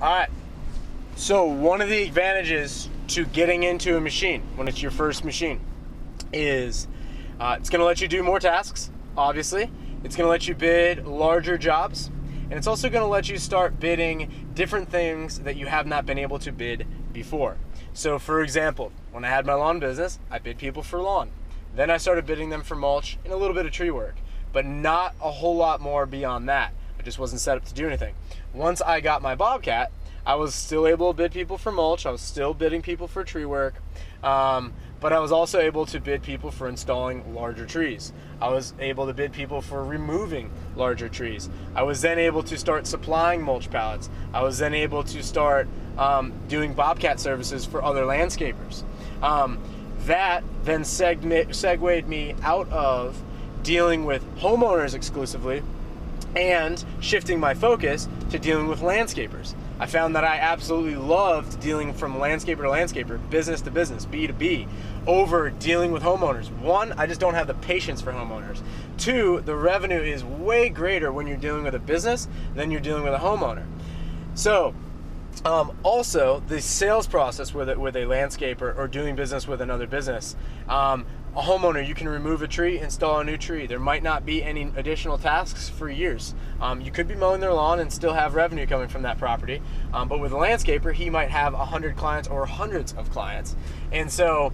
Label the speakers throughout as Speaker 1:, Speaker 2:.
Speaker 1: All right. So one of the advantages to getting into a machine when it's your first machine is it's going to let you do more tasks, obviously. It's going to let you bid larger jobs, and it's also going to let you start bidding different things that you have not been able to bid before. So for example, when I had my lawn business, I bid people for lawn. Then I started bidding them for mulch and a little bit of tree work, but not a whole lot more beyond that. I just wasn't set up to do anything. Once I got my Bobcat, I was still able to bid people for mulch. I was still bidding people for tree work, but I was also able to bid people for installing larger trees. I was able to bid people for removing larger trees. I was then able to start supplying mulch pallets. I was then able to start doing Bobcat services for other landscapers. That then segued me out of dealing with homeowners exclusively and shifting my focus to dealing with landscapers. I found that I absolutely loved dealing from landscaper to landscaper, business to business, B2B, over dealing with homeowners. One, I just don't have the patience for homeowners. Two, the revenue is way greater when you're dealing with a business than you're dealing with a homeowner. So, also, the sales process with a landscaper or doing business with another business, a homeowner, you can remove a tree, install a new tree. There might not be any additional tasks for years. You could be mowing their lawn and still have revenue coming from that property. But with a landscaper, he might have 100 clients or hundreds of clients. And so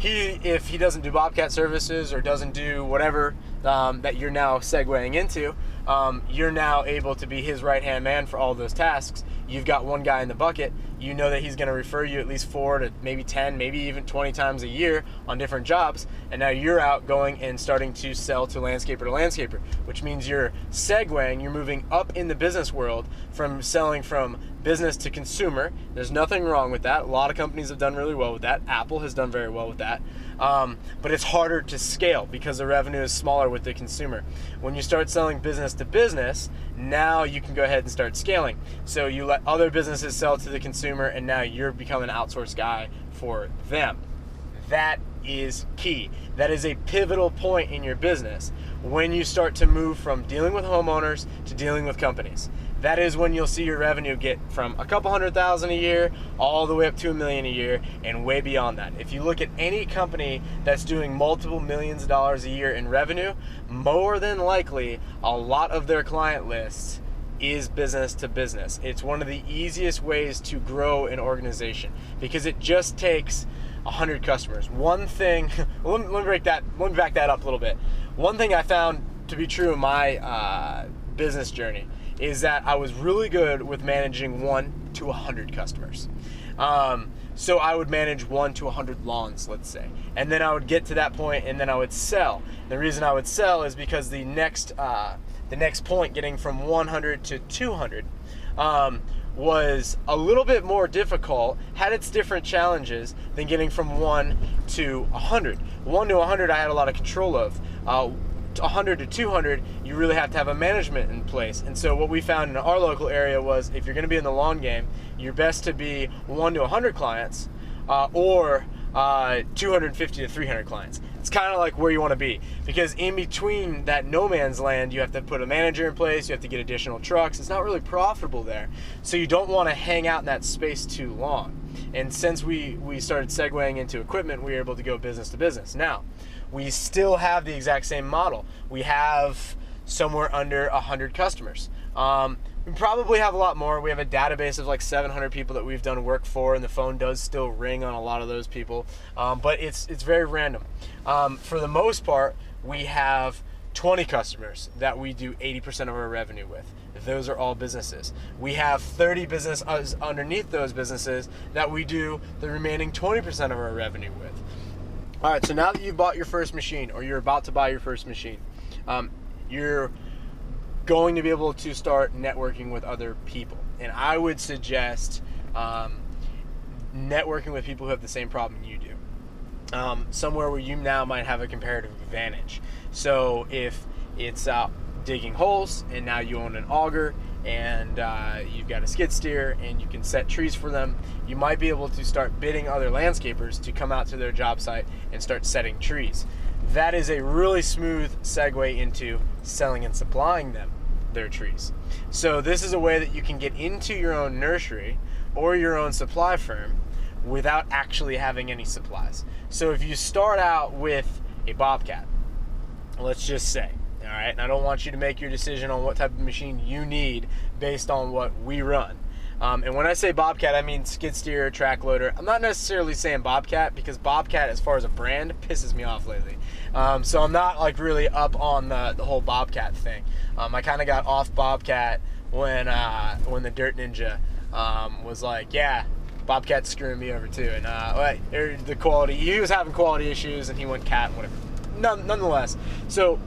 Speaker 1: if he doesn't do Bobcat services or doesn't do whatever that you're now segueing into, you're now able to be his right-hand man for all those tasks. You've got one guy in the bucket. You know that he's going to refer you at least 4 to maybe 10, maybe even 20 times a year on different jobs. And now you're out going and starting to sell to landscaper to landscaper, which means you're segueing, you're moving up in the business world from selling from business to consumer. There's nothing wrong with that. A lot of companies have done really well with that. Apple has done very well with that. But it's harder to scale because the revenue is smaller with the consumer. When you start selling business to business, now you can go ahead and start scaling. So you let other businesses sell to the consumer, and now you're becoming an outsourced guy for them. That is key. That is a pivotal point in your business when you start to move from dealing with homeowners to dealing with companies. That is when you'll see your revenue get from a couple $100,000 a year all the way up to $1 million a year and way beyond that. If you look at any company that's doing multiple millions of dollars a year in revenue, more than likely a lot of their client lists is business to business. It's one of the easiest ways to grow an organization because it just takes 100 customers. One thing, let me back that up a little bit. One thing I found to be true in my business journey is that I was really good with managing 1 to 100 customers. So I would manage 1 to 100 lawns, let's say. And then I would get to that point and then I would sell. The reason I would sell is because the next point, getting from 100 to 200, was a little bit more difficult, had its different challenges than getting from 1 to 100. 1 to 100 I had a lot of control of. 100 to 200, you really have to have a management in place. And so what we found in our local area was if you're going to be in the lawn game, you're best to be 1 to 100 clients or 250 to 300 clients. It's kind of like where you want to be, because in between that no man's land, you have to put a manager in place, you have to get additional trucks. It's not really profitable there. So you don't want to hang out in that space too long. And since we started segueing into equipment, we were able to go business to business. Now, we still have the exact same model. We have somewhere under 100 customers. We probably have a lot more. We have a database of like 700 people that we've done work for, and the phone does still ring on a lot of those people, but it's very random. For the most part, we have 20 customers that we do 80% of our revenue with. Those are all businesses. We have 30 businesses underneath those businesses that we do the remaining 20% of our revenue with. All right, so now that you've bought your first machine or you're about to buy your first machine, you're going to be able to start networking with other people. And I would suggest networking with people who have the same problem you do. Somewhere where you now might have a comparative advantage. So if it's digging holes and now you own an auger and you've got a skid steer and you can set trees for them, you might be able to start bidding other landscapers to come out to their job site and start setting trees. That is a really smooth segue into selling and supplying them their trees. So this is a way that you can get into your own nursery or your own supply firm without actually having any supplies. So if you start out with a Bobcat, let's just say, all right, and I don't want you to make your decision on what type of machine you need based on what we run. And when I say Bobcat, I mean skid steer, track loader. I'm not necessarily saying Bobcat, because Bobcat, as far as a brand, pisses me off lately. So I'm not like really up on the whole Bobcat thing. I kind of got off Bobcat when the Dirt Ninja was like, yeah, Bobcat's screwing me over too. And the quality, he was having quality issues, and he went Cat and whatever. Nonetheless, so